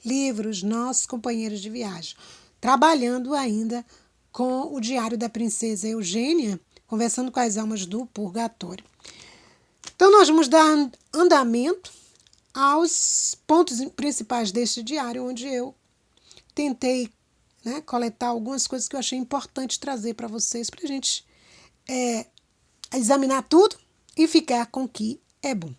livros, nossos companheiros de viagem, trabalhando ainda com o Diário da Princesa Eugênia, conversando com as almas do purgatório. Então, nós vamos dar andamento aos pontos principais deste diário, onde eu tentei, né, coletar algumas coisas que eu achei importante trazer para vocês, para a gente examinar tudo e ficar com o que é bom.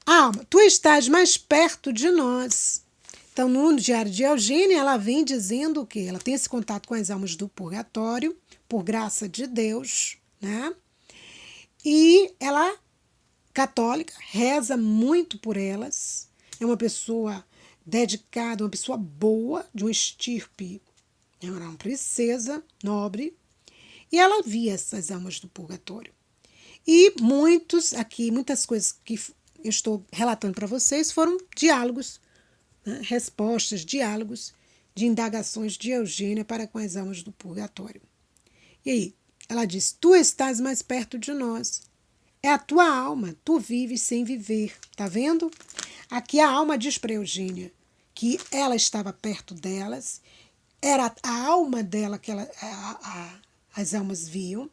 Alma, tu estás mais perto de nós. Então, no Diário de Eugênia, ela vem dizendo o quê? Ela tem esse contato com as almas do purgatório, por graça de Deus, né? E ela, católica, reza muito por elas. É uma pessoa dedicada, uma pessoa boa, de uma estirpe. Ela era uma princesa nobre. E ela via essas almas do purgatório. E muitas coisas que eu estou relatando para vocês foram diálogos, né? Respostas, diálogos de indagações de Eugênia para com as almas do purgatório. E aí, ela diz, tu estás mais perto de nós. É a tua alma, tu vives sem viver. Tá vendo? Aqui a alma diz para Eugênia que ela estava perto delas, era a alma dela que as almas viam,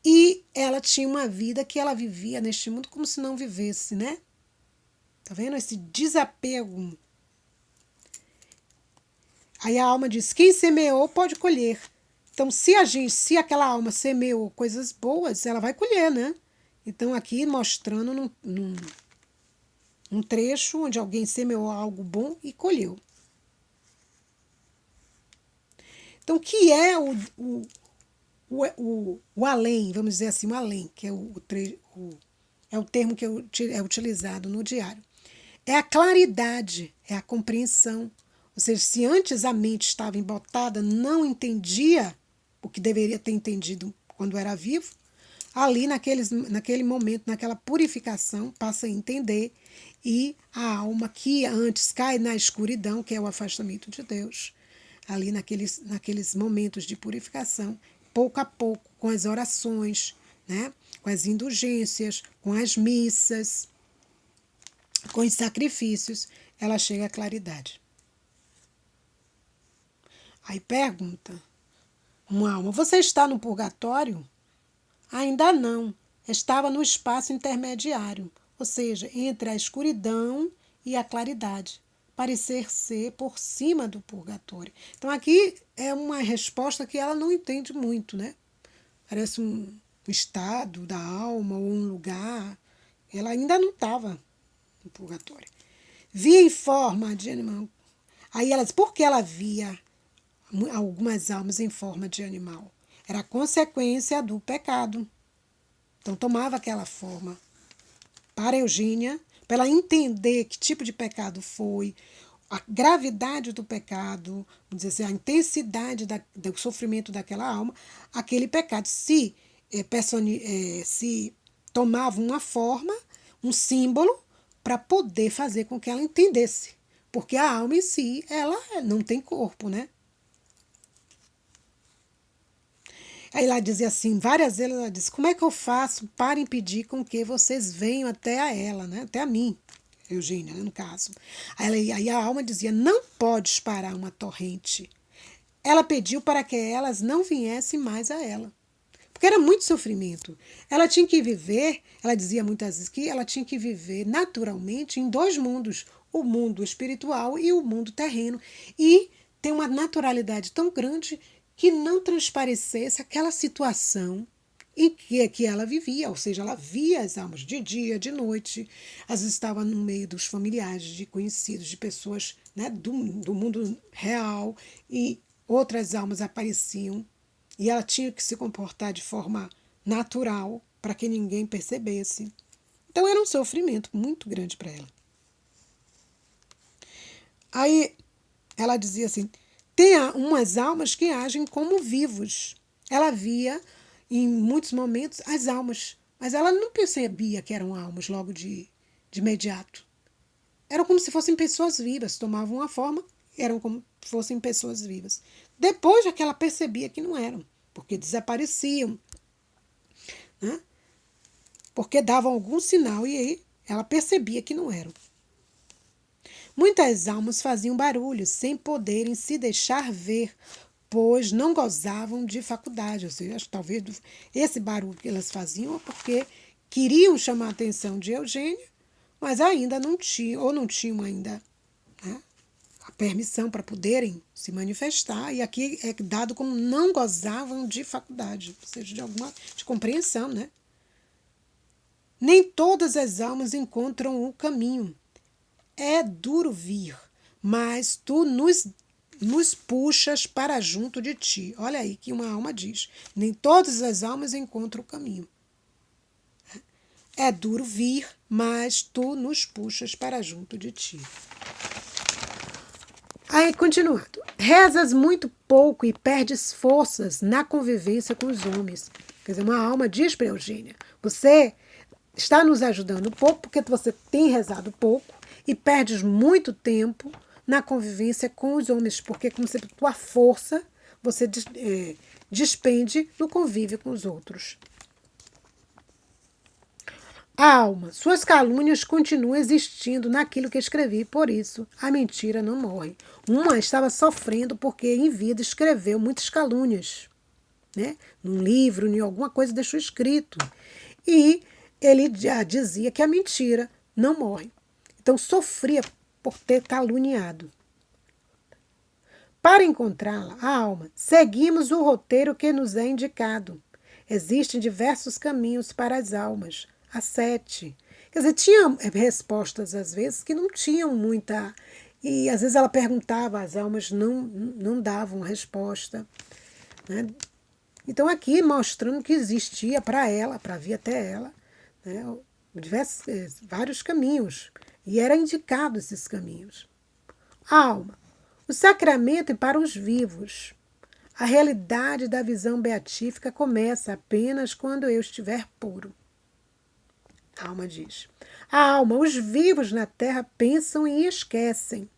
e ela tinha uma vida que ela vivia neste mundo como se não vivesse, né? Tá vendo? Esse desapego. Aí a alma diz, quem semeou pode colher. Então, se aquela alma semeou coisas boas, ela vai colher, né? Então, aqui mostrando num trecho onde alguém semeou algo bom e colheu. Então, o que é o além, vamos dizer assim, o além, que é o termo que é utilizado no diário. É a claridade, é a compreensão. Ou seja, se antes a mente estava embotada, não entendia o que deveria ter entendido quando era vivo, ali naquele momento, naquela purificação, passa a entender, e a alma que antes cai na escuridão, que é o afastamento de Deus, ali naqueles momentos de purificação, pouco a pouco, com as orações, né, com as indulgências, com as missas, com os sacrifícios, ela chega à claridade. Aí pergunta uma alma, você está no purgatório? Ainda não, estava no espaço intermediário, ou seja, entre a escuridão e a claridade, parecer ser por cima do purgatório. Então aqui é uma resposta que ela não entende muito, né? Parece um estado da alma ou um lugar. Ela ainda não estava no purgatório. Via em forma de animal. Aí ela diz, por que ela via algumas almas em forma de animal? Era consequência do pecado. Então tomava aquela forma. Para Eugênia, para ela entender que tipo de pecado foi, a gravidade do pecado, vamos dizer assim, a intensidade do sofrimento daquela alma, aquele pecado se tomava uma forma, um símbolo, para poder fazer com que ela entendesse. Porque a alma em si, ela não tem corpo, né? Aí ela dizia assim, várias vezes ela disse, como é que eu faço para impedir com que vocês venham até a ela, né? Até a mim, Eugênia, né, no caso. Aí a alma dizia, não podes parar uma torrente. Ela pediu para que elas não viessem mais a ela. Porque era muito sofrimento. Ela tinha que viver, ela dizia muitas vezes que ela tinha que viver naturalmente em dois mundos, o mundo espiritual e o mundo terreno. E tem uma naturalidade tão grande que não transparecesse aquela situação em que ela vivia, ou seja, ela via as almas de dia, de noite, às vezes estava no meio dos familiares, de conhecidos, de pessoas, né, do mundo real, e outras almas apareciam, e ela tinha que se comportar de forma natural para que ninguém percebesse. Então era um sofrimento muito grande para ela. Aí ela dizia assim, tem umas almas que agem como vivos. Ela via, em muitos momentos, as almas, mas ela não percebia que eram almas logo de imediato. Eram como se fossem pessoas vivas, tomavam uma forma, eram como se fossem pessoas vivas. Depois é que ela percebia que não eram, porque desapareciam, né? Porque davam algum sinal e aí ela percebia que não eram. Muitas almas faziam barulho sem poderem se deixar ver, pois não gozavam de faculdade. Ou seja, talvez esse barulho que elas faziam é porque queriam chamar a atenção de Eugênia, mas ainda não tinham, ou não tinham ainda, né, a permissão para poderem se manifestar. E aqui é dado como não gozavam de faculdade, ou seja, de compreensão, né? Nem todas as almas encontram o caminho. É duro vir, mas tu nos puxas para junto de ti. Olha aí que uma alma diz. Nem todas as almas encontram o caminho. É duro vir, mas tu nos puxas para junto de ti. Aí, continuando. Rezas muito pouco e perdes forças na convivência com os homens. Quer dizer, uma alma diz para Eugênia, você está nos ajudando pouco porque você tem rezado pouco e perdes muito tempo na convivência com os homens, porque como se tua força você despende no convívio com os outros. A alma, suas calúnias continuam existindo naquilo que escrevi, por isso a mentira não morre. Uma estava sofrendo porque em vida escreveu muitas calúnias, né? Num livro, em alguma coisa deixou escrito. E ele já dizia que a mentira não morre. Então sofria por ter caluniado. Para encontrá-la, a alma, seguimos o roteiro que nos é indicado. Existem diversos caminhos para as almas. Há 7. Quer dizer, tinha respostas, às vezes, que não tinham muita... E, às vezes, ela perguntava, as almas não davam resposta. Né? Então, aqui mostrando que existia para ela, para vir até ela, né, vários caminhos. E eram indicados esses caminhos. A alma. O sacramento é para os vivos. A realidade da visão beatífica começa apenas quando eu estiver puro. A alma diz. A alma, os vivos na terra pensam e esquecem.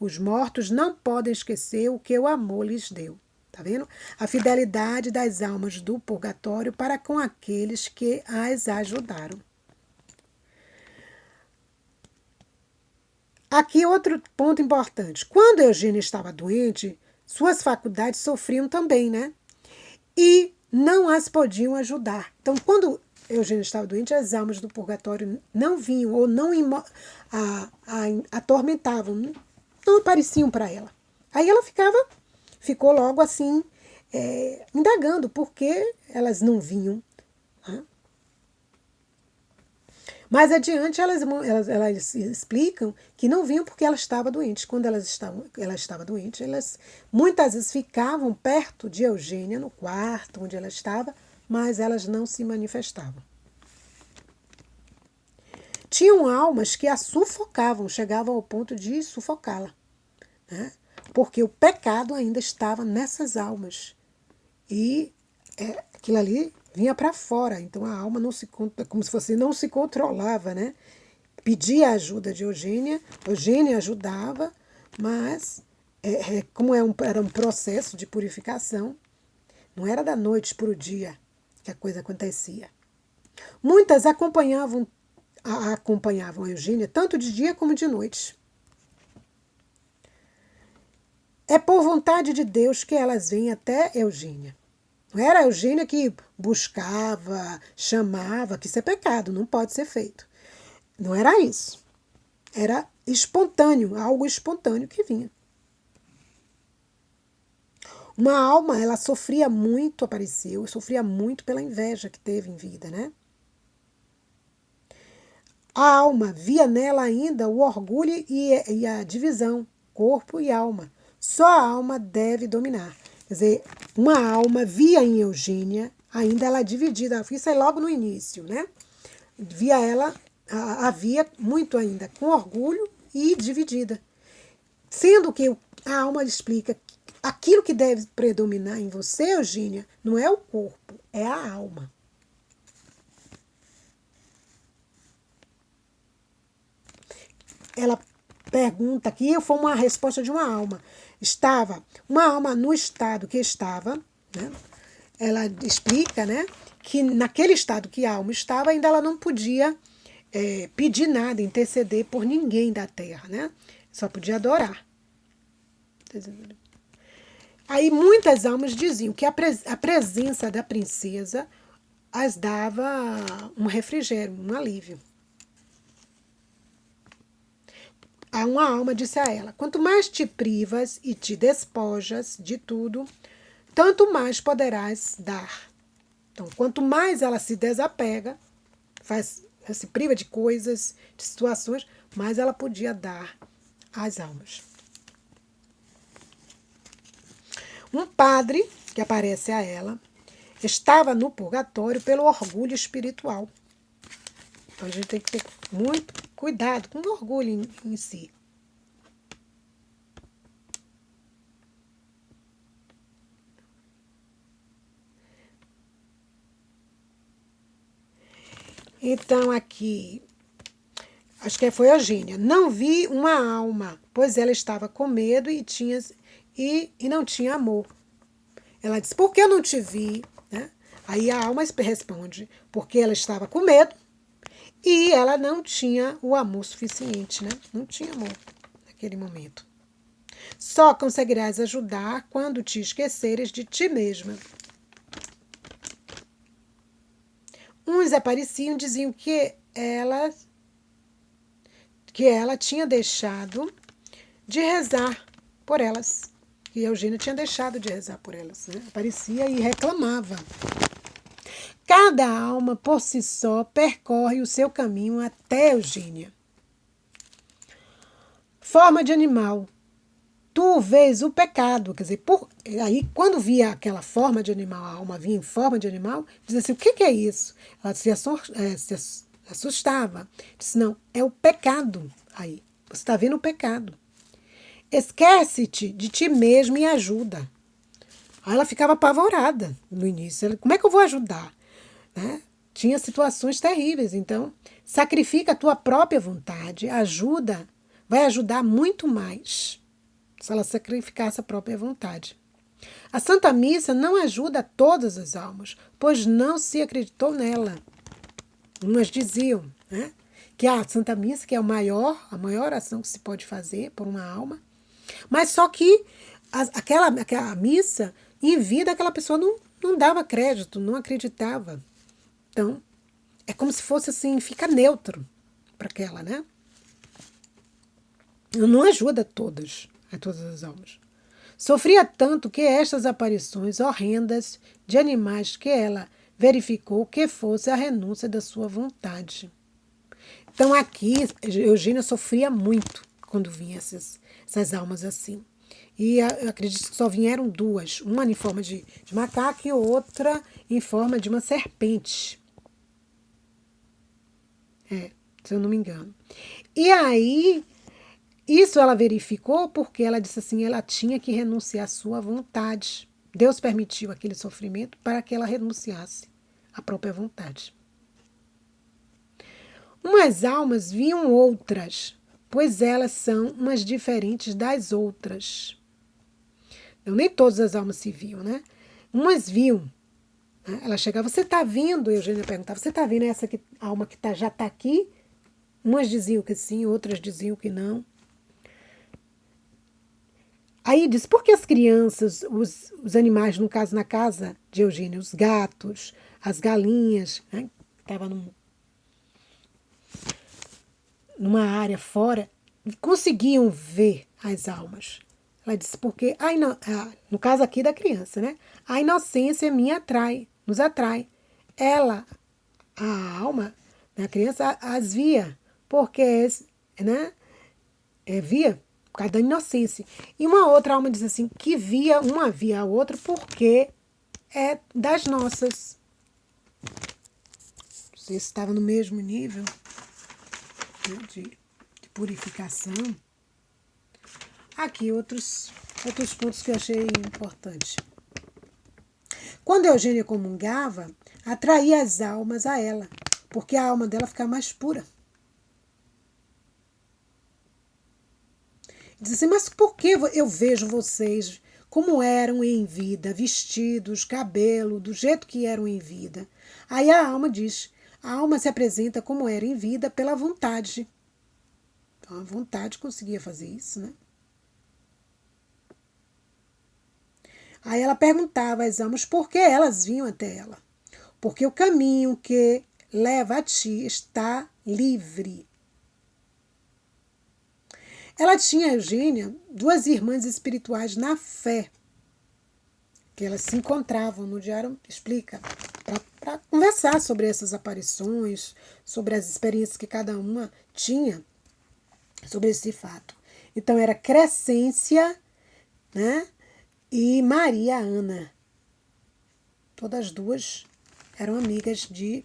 Os mortos não podem esquecer o que o amor lhes deu. Tá vendo? A fidelidade das almas do purgatório para com aqueles que as ajudaram. Aqui outro ponto importante. Quando Eugênia estava doente, suas faculdades sofriam também, né? E não as podiam ajudar. Então, quando Eugênia estava doente, as almas do purgatório não vinham ou não atormentavam, não apareciam para ela. Aí ela ficou logo assim, indagando por que elas não vinham. Né? Mais adiante, elas explicam que não vinham porque ela estava doente. Quando ela estava doente, elas muitas vezes ficavam perto de Eugênia, no quarto onde ela estava, mas elas não se manifestavam. Tinham almas que a sufocavam, chegavam ao ponto de sufocá-la, né? Porque o pecado ainda estava nessas almas. E aquilo ali vinha para fora. Então a alma como se fosse não se controlava, né? Pedia a ajuda de Eugênia, Eugênia ajudava, mas como era um processo de purificação, não era da noite para o dia que a coisa acontecia. Muitas acompanhavam a Eugênia tanto de dia como de noite. É por vontade de Deus que elas vêm até Eugênia. Não era a Eugênia que buscava, chamava, que isso é pecado, não pode ser feito. Não era isso. Era espontâneo, algo espontâneo que vinha. Uma alma, ela sofria muito, sofria muito pela inveja que teve em vida, né? A alma via nela ainda o orgulho e a divisão, corpo e alma. Só a alma deve dominar. Quer dizer, uma alma via em Eugênia, ainda ela dividida, isso é logo no início, né? Via ela, havia muito ainda com orgulho e dividida. Sendo que a alma explica que aquilo que deve predominar em você, Eugênia, não é o corpo, é a alma. Ela pergunta aqui, foi uma resposta de uma alma. Estava uma alma no estado que estava, né? Ela explica, né, que naquele estado que a alma estava, ainda ela não podia pedir nada, interceder por ninguém da terra, né? Só podia adorar. Aí muitas almas diziam que a presença da princesa as dava um refrigério, um alívio. Aí uma alma disse a ela: quanto mais te privas e te despojas de tudo, tanto mais poderás dar. Então, quanto mais ela se desapega, se priva de coisas, de situações, mais ela podia dar às almas. Um padre, que aparece a ela, estava no purgatório pelo orgulho espiritual. Então a gente tem que ter muito cuidado com o orgulho em si. Então aqui, acho que foi a Eugênia. Não vi uma alma, pois ela estava com medo e não tinha amor. Ela disse: por que eu não te vi? Né? Aí a alma responde: porque ela estava com medo e ela não tinha o amor suficiente, né? Não tinha amor naquele momento. Só conseguirás ajudar quando te esqueceres de ti mesma. Uns apareciam e diziam que ela tinha deixado de rezar por elas. E Eugênia tinha deixado de rezar por elas. Né? Aparecia e reclamava. Cada alma, por si só, percorre o seu caminho até Eugênia. Forma de animal. Tu vês o pecado. Quer dizer, aí quando via aquela forma de animal, a alma vinha em forma de animal, dizia assim: o que é isso? Ela se assustava. Disse: não, é o pecado aí. Você está vendo o pecado. Esquece-te de ti mesmo e ajuda. Aí ela ficava apavorada no início. Como é que eu vou ajudar? Né? Tinha situações terríveis. Então, sacrifica a tua própria vontade, vai ajudar muito mais se ela sacrificasse a própria vontade. A Santa Missa não ajuda todas as almas, pois não se acreditou nela. Umas diziam, né, que a Santa Missa que é a maior ação que se pode fazer por uma alma, mas só que aquela missa, em vida, aquela pessoa não dava crédito, não acreditava. Então, é como se fosse assim, fica neutro para aquela, né? Não ajuda a todas as almas. Sofria tanto que estas aparições horrendas de animais que ela verificou que fosse a renúncia da sua vontade. Então aqui, Eugênia sofria muito quando vinham essas almas assim. E eu acredito que só vieram duas, uma em forma de macaco e outra em forma de uma serpente. Se eu não me engano. E aí, isso ela verificou porque ela disse assim, ela tinha que renunciar à sua vontade. Deus permitiu aquele sofrimento para que ela renunciasse à própria vontade. Umas almas viam outras, pois elas são umas diferentes das outras. Então, nem todas as almas se viam, né? Umas viam. Né? Ela chegava: você está vindo? Eugênia perguntava: você está vendo essa alma que já está aqui? Umas diziam que sim, outras diziam que não. Aí diz: por que as crianças, os animais, no caso, na casa de Eugênia, os gatos, as galinhas, né, estavam numa área fora, conseguiam ver as almas. Ela disse: porque, no caso aqui da criança, né? A inocência minha nos atrai. Ela, a alma da criança, as via, porque, né? Via por causa da inocência. E uma outra alma diz assim, que uma via a outra porque é das nossas. Você estava no mesmo nível, né, de purificação. Aqui outros pontos que eu achei importantes. Quando Eugênia comungava, atraía as almas a ela, porque a alma dela ficava mais pura. Diz assim: mas por que eu vejo vocês como eram em vida, vestidos, cabelo, do jeito que eram em vida? Aí a alma diz: A alma se apresenta como era em vida pela vontade. Então, a vontade conseguia fazer isso, né? Aí ela perguntava às almas por que elas vinham até ela. Porque o caminho que leva a ti está livre. Ela tinha, Eugênia, duas irmãs espirituais na fé, que elas se encontravam no diário, explica, para conversar sobre essas aparições, sobre as experiências que cada uma tinha sobre esse fato. Então era Crescência, né, e Maria Ana. Todas duas eram amigas de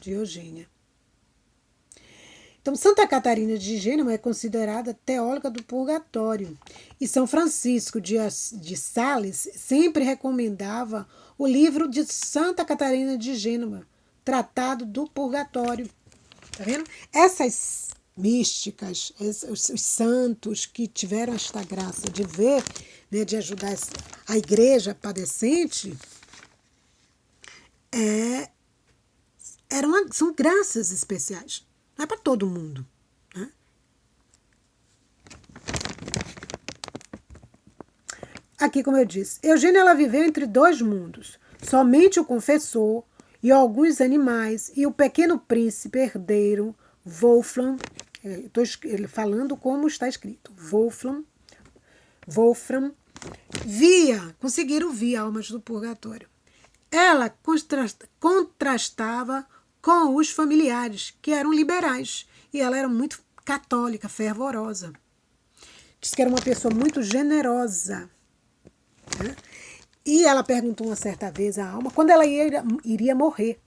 Eugênia. Então, Santa Catarina de Gênova é considerada teóloga do purgatório. E São Francisco de Sales sempre recomendava o livro de Santa Catarina de Gênova, Tratado do Purgatório. Tá vendo? Essas místicas, os santos que tiveram esta graça de ver, né, de ajudar a igreja padecente, são graças especiais. Não é para todo mundo. Né? Aqui, como eu disse, Eugênia ela viveu entre dois mundos. Somente o confessor e alguns animais e o pequeno príncipe herdeiro, Wolfram, estou falando como está escrito, Wolfram, conseguiram ver almas do purgatório. Ela contrastava com os familiares, que eram liberais, e ela era muito católica, fervorosa. Diz que era uma pessoa muito generosa. Né? E ela perguntou uma certa vez à alma quando ela iria morrer.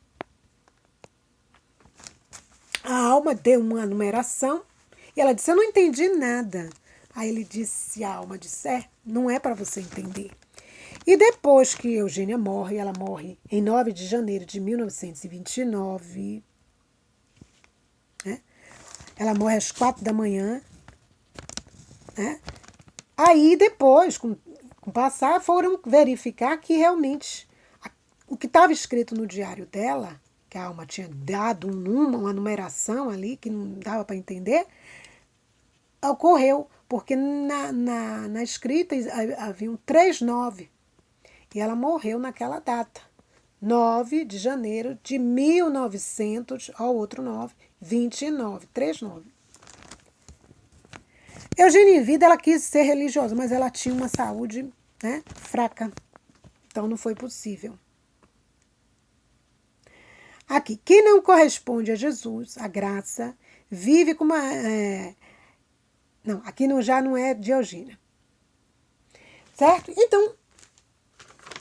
A alma deu uma numeração e ela disse, eu não entendi nada. Aí ele disse, a alma disse, não é para você entender. E depois que Eugênia morre, ela morre em 9 de janeiro de 1929. Né? Ela morre às 4 da manhã. Né? Aí depois, com o passar, foram verificar que realmente o que estava escrito no diário dela, que a alma tinha dado uma numeração ali, que não dava para entender, ocorreu, porque na escrita havia um 39. E ela morreu naquela data, 9 de janeiro de 1900, ao outro 9, 29, 39. Eugênia, em vida, ela quis ser religiosa, mas ela tinha uma saúde, né, fraca. Então, não foi possível. Aqui, quem não corresponde a Jesus, a graça, vive com uma... Não, aqui já não é de Eugênia. Certo? Então,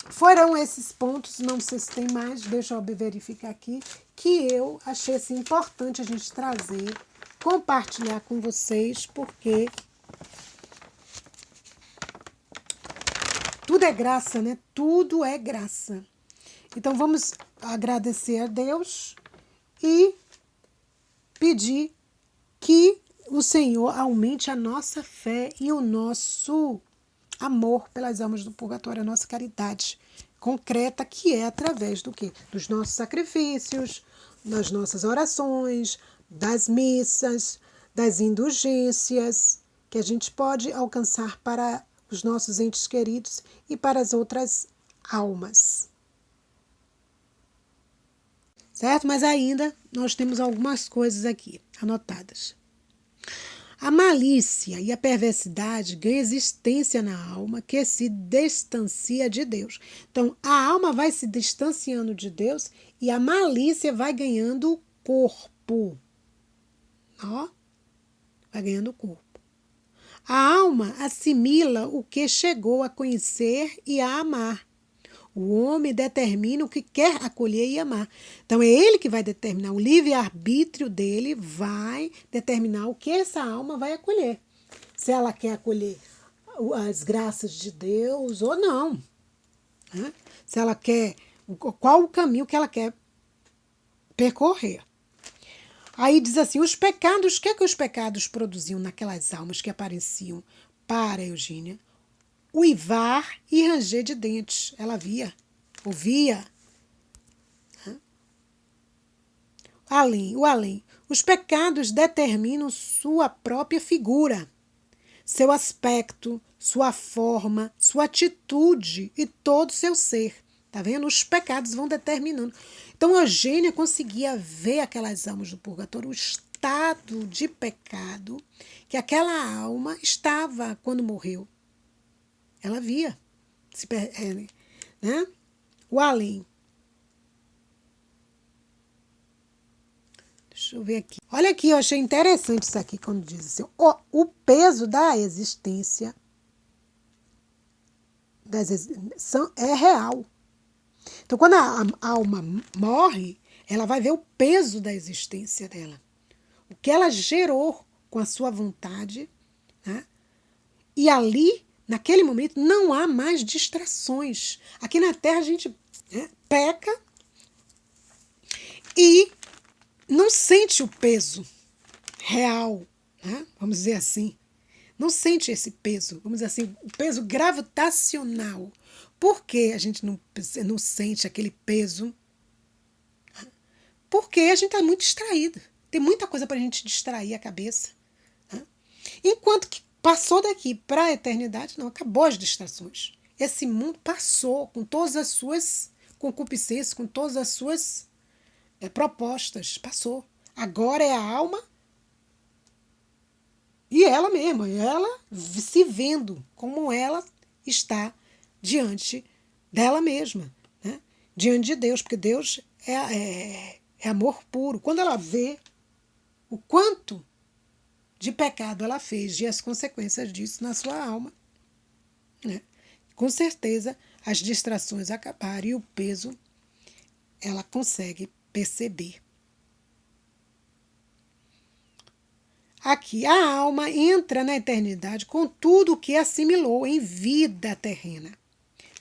foram esses pontos, não sei se tem mais, deixa eu verificar aqui, que eu achei assim, importante a gente trazer, compartilhar com vocês, porque tudo é graça, né? Tudo é graça. Então vamos agradecer a Deus e pedir que o Senhor aumente a nossa fé e o nosso amor pelas almas do purgatório, a nossa caridade concreta, que é através do quê? Dos nossos sacrifícios, das nossas orações, das missas, das indulgências, que a gente pode alcançar para os nossos entes queridos e para as outras almas. Certo? Mas ainda nós temos algumas coisas aqui anotadas. A malícia e a perversidade ganham existência na alma que se distancia de Deus. Então, a alma vai se distanciando de Deus e a malícia vai ganhando corpo. Ó, vai ganhando corpo. A alma assimila o que chegou a conhecer e a amar. O homem determina o que quer acolher e amar. Então, é ele que vai determinar. O livre-arbítrio dele vai determinar o que essa alma vai acolher. Se ela quer acolher as graças de Deus ou não. Né? Se ela quer... Qual o caminho que ela quer percorrer. Aí diz assim, os pecados... O que é que os pecados produziam naquelas almas que apareciam para Eugênia? Uivar e ranger de dentes. Ela via, ouvia, o além. Os pecados determinam sua própria figura, seu aspecto, sua forma, sua atitude e todo o seu ser. Tá vendo? Os pecados vão determinando. Então, Eugênia conseguia ver aquelas almas do purgatório, o estado de pecado que aquela alma estava quando morreu. Ela via. Né? O além. Deixa eu ver aqui. Olha aqui, eu achei interessante isso aqui, quando diz assim, o peso da existência é real. Então, quando a alma morre, ela vai ver o peso da existência dela. O que ela gerou com a sua vontade, né? E ali, naquele momento, não há mais distrações. Aqui na Terra a gente, né, peca e não sente o peso real, né? Vamos dizer assim. Não sente esse peso, vamos dizer assim, o peso gravitacional. Por que a gente não sente aquele peso? Porque a gente está muito distraído. Tem muita coisa para a gente distrair a cabeça. Né? Enquanto que passou daqui para a eternidade, não, acabou as distrações. Esse mundo passou com todas as suas concupiscências, com todas as suas propostas. Passou. Agora é a alma e ela mesma, ela se vendo como ela está diante dela mesma, né? Diante de Deus, porque Deus é amor puro. Quando ela vê o quanto de pecado ela fez e as consequências disso na sua alma, né? Com certeza as distrações acabaram e o peso ela consegue perceber. Aqui, a alma entra na eternidade com tudo o que assimilou em vida terrena.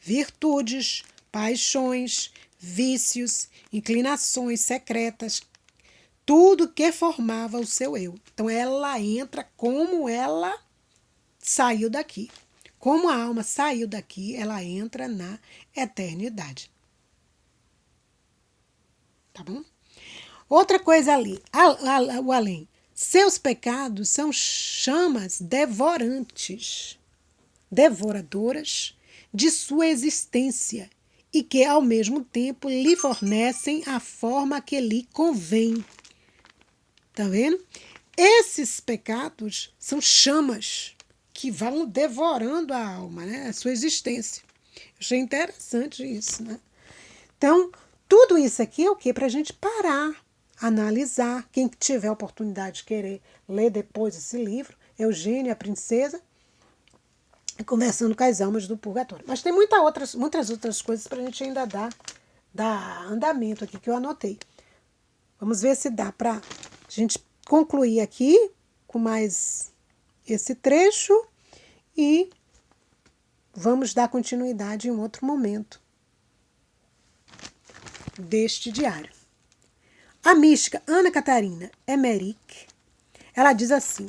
Virtudes, paixões, vícios, inclinações secretas, tudo que formava o seu eu. Então, ela entra como ela saiu daqui. Como a alma saiu daqui, ela entra na eternidade. Tá bom? Outra coisa ali, o além. Seus pecados são chamas devoradoras de sua existência e que, ao mesmo tempo, lhe fornecem a forma que lhe convém. Tá vendo? Esses pecados são chamas que vão devorando a alma, né? A sua existência. Eu achei interessante isso, né? Então, tudo isso aqui é o quê? Para a gente parar, analisar. Quem tiver a oportunidade de querer ler depois esse livro, Eugênia, a Princesa, conversando com as almas do purgatório. Mas tem muitas outras coisas para a gente ainda dar andamento aqui, que eu anotei. Vamos ver se dá para a gente concluir aqui com mais esse trecho e vamos dar continuidade em um outro momento deste diário. A mística Ana Catarina Emmerich, ela diz assim: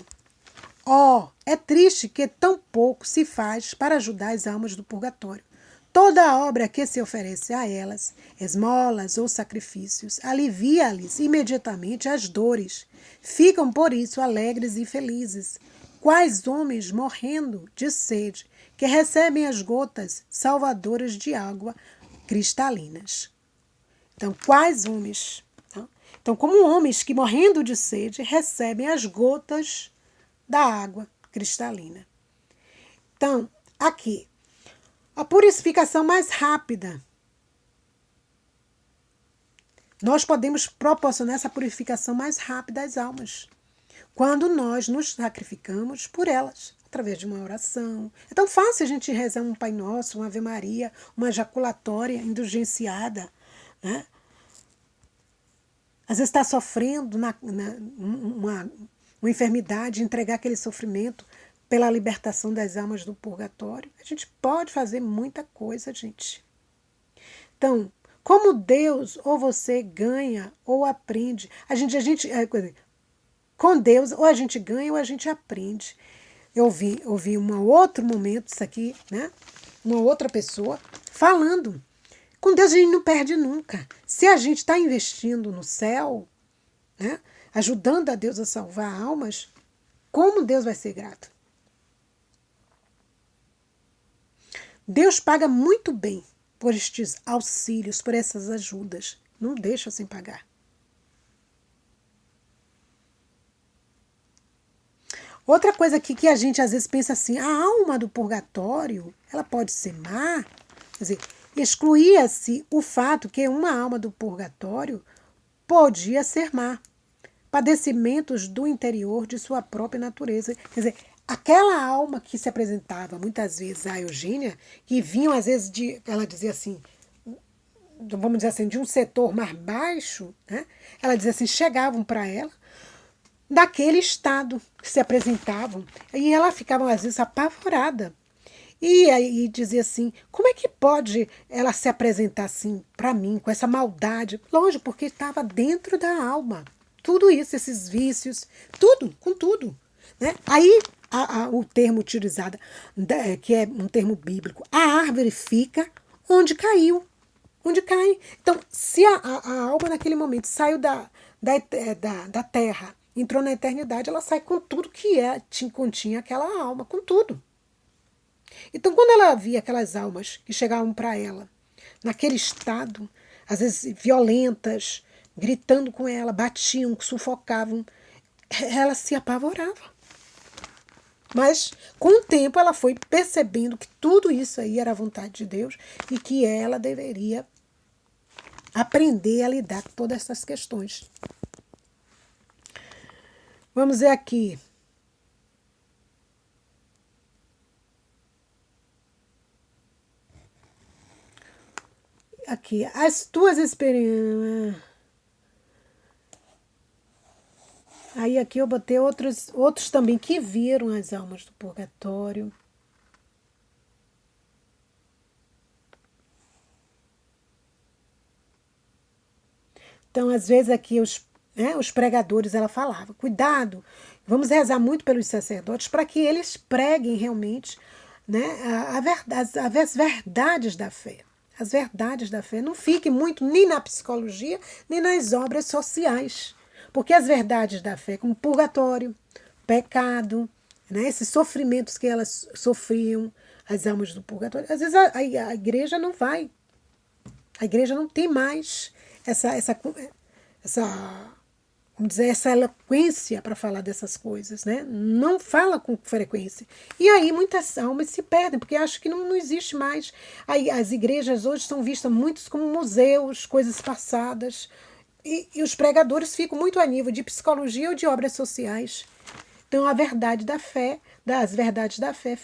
é triste que tão pouco se faz para ajudar as almas do purgatório. Toda a obra que se oferece a elas, esmolas ou sacrifícios, alivia-lhes imediatamente as dores. Ficam por isso alegres e felizes. Quais homens morrendo de sede que recebem as gotas salvadoras de água cristalinas. Então, quais homens? Então, como homens que morrendo de sede recebem as gotas da água cristalina. Então, aqui, a purificação mais rápida. Nós podemos proporcionar essa purificação mais rápida às almas quando nós nos sacrificamos por elas, através de uma oração. É tão fácil a gente rezar um Pai Nosso, uma Ave Maria, uma ejaculatória indulgenciada, né? Às vezes está sofrendo uma enfermidade, entregar aquele sofrimento pela libertação das almas do purgatório. A gente pode fazer muita coisa, gente. Então, como Deus ou você ganha ou aprende, com Deus ou a gente ganha ou a gente aprende. Eu ouvi um outro momento, isso aqui, né? Uma outra pessoa falando. Com Deus a gente não perde nunca. Se a gente está investindo no céu, né, ajudando a Deus a salvar almas, como Deus vai ser grato? Deus paga muito bem por estes auxílios, por essas ajudas. Não deixa sem pagar. Outra coisa aqui que a gente às vezes pensa assim, a alma do purgatório, ela pode ser má? Quer dizer, excluía-se o fato que uma alma do purgatório podia ser má. Padecimentos do interior de sua própria natureza. Quer dizer, aquela alma que se apresentava muitas vezes à Eugênia, que vinham às vezes ela dizia assim, vamos dizer assim, de um setor mais baixo, né? Ela dizia assim, chegavam para ela daquele estado que se apresentavam, e ela ficava às vezes apavorada. E aí dizia assim, como é que pode ela se apresentar assim para mim, com essa maldade? Lógico, porque estava dentro da alma. Tudo isso, esses vícios, tudo, com tudo. Né? Aí o termo utilizado, que é um termo bíblico, a árvore fica onde caiu. Onde cai. Então, se a alma naquele momento saiu da terra, entrou na eternidade, ela sai com tudo que continha aquela alma, com tudo. Então, quando ela via aquelas almas que chegavam para ela, naquele estado, às vezes violentas, gritando com ela, batiam, sufocavam, ela se apavorava. Mas, com o tempo, ela foi percebendo que tudo isso aí era a vontade de Deus e que ela deveria aprender a lidar com todas essas questões. Vamos ver aqui. Aqui, as tuas experiências. Aí aqui eu botei outros também que viram as almas do purgatório. Então, às vezes aqui os pregadores, ela falava, cuidado, vamos rezar muito pelos sacerdotes para que eles preguem realmente, né, as verdades da fé. As verdades da fé. Não fique muito nem na psicologia, nem nas obras sociais. Porque as verdades da fé, como purgatório, pecado, né, esses sofrimentos que elas sofriam, as almas do purgatório, às vezes a igreja não vai. A igreja não tem mais vamos dizer, essa eloquência para falar dessas coisas, né? Não fala com frequência. E aí muitas almas se perdem, porque acham que não existe mais. Aí as igrejas hoje são vistas muitos como museus, coisas passadas, e os pregadores ficam muito a nível de psicologia ou de obras sociais. Então a verdade da fé, das verdades da fé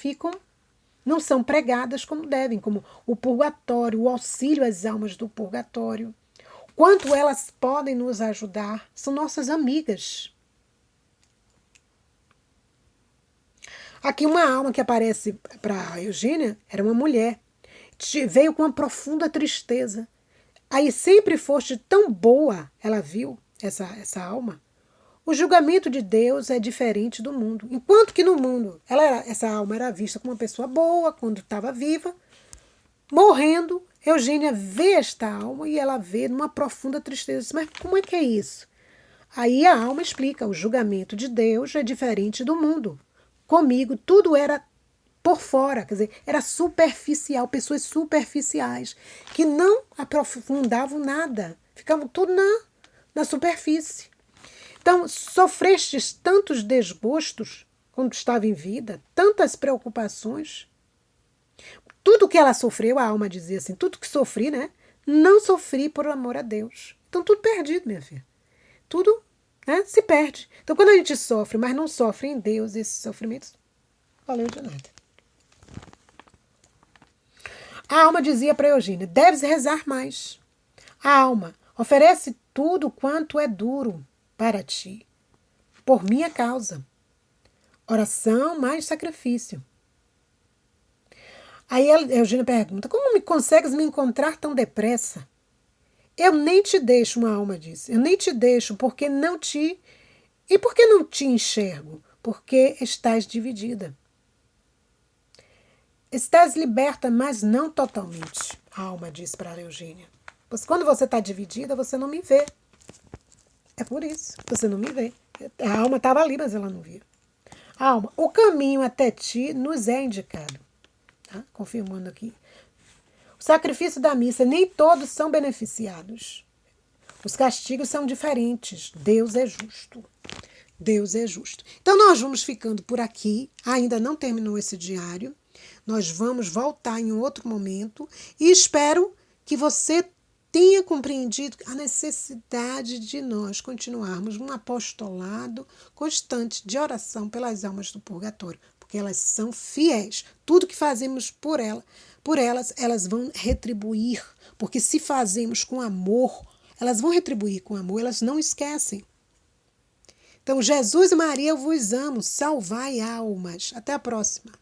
não são pregadas como devem, como o purgatório, o auxílio às almas do purgatório. Quanto elas podem nos ajudar, são nossas amigas. Aqui uma alma que aparece para a Eugênia era uma mulher. Veio com uma profunda tristeza. Aí sempre foste tão boa, ela viu, essa alma. O julgamento de Deus é diferente do mundo. Enquanto que no mundo essa alma era vista como uma pessoa boa quando estava viva, morrendo, Eugênia vê esta alma e ela vê numa profunda tristeza. Mas como é que é isso? Aí a alma explica, o julgamento de Deus é diferente do mundo. Comigo tudo era por fora, quer dizer, era superficial, pessoas superficiais, que não aprofundavam nada, ficavam tudo na superfície. Então, sofrestes tantos desgostos quando estava em vida, tantas preocupações. Tudo que ela sofreu, a alma dizia assim, tudo que sofri, né? Não sofri por amor a Deus. Então, tudo perdido, minha filha. Tudo, né, se perde. Então, quando a gente sofre, mas não sofre em Deus esses sofrimentos, valeu de nada. A alma dizia para Eugênia, deves rezar mais. A alma oferece tudo quanto é duro para ti, por minha causa. Oração mais sacrifício. Aí Eugênia pergunta, como me consegues me encontrar tão depressa? Eu nem te deixo, uma alma disse, eu nem te deixo porque não te... E por que não te enxergo? Porque estás dividida. Estás liberta, mas não totalmente, a alma disse para Eugênia. Pois quando você está dividida, você não me vê. É por isso. Você não me vê. A alma estava ali, mas ela não via. Alma, o caminho até ti nos é indicado. Tá? Confirmando aqui. O sacrifício da missa, nem todos são beneficiados. Os castigos são diferentes. Deus é justo. Deus é justo. Então, nós vamos ficando por aqui. Ainda não terminou esse diário. Nós vamos voltar em outro momento. E espero que você tenha compreendido a necessidade de nós continuarmos um apostolado constante de oração pelas almas do purgatório, porque elas são fiéis. Tudo que fazemos por elas, elas vão retribuir, porque se fazemos com amor, elas vão retribuir com amor, elas não esquecem. Então, Jesus e Maria, eu vos amo, salvai almas. Até a próxima.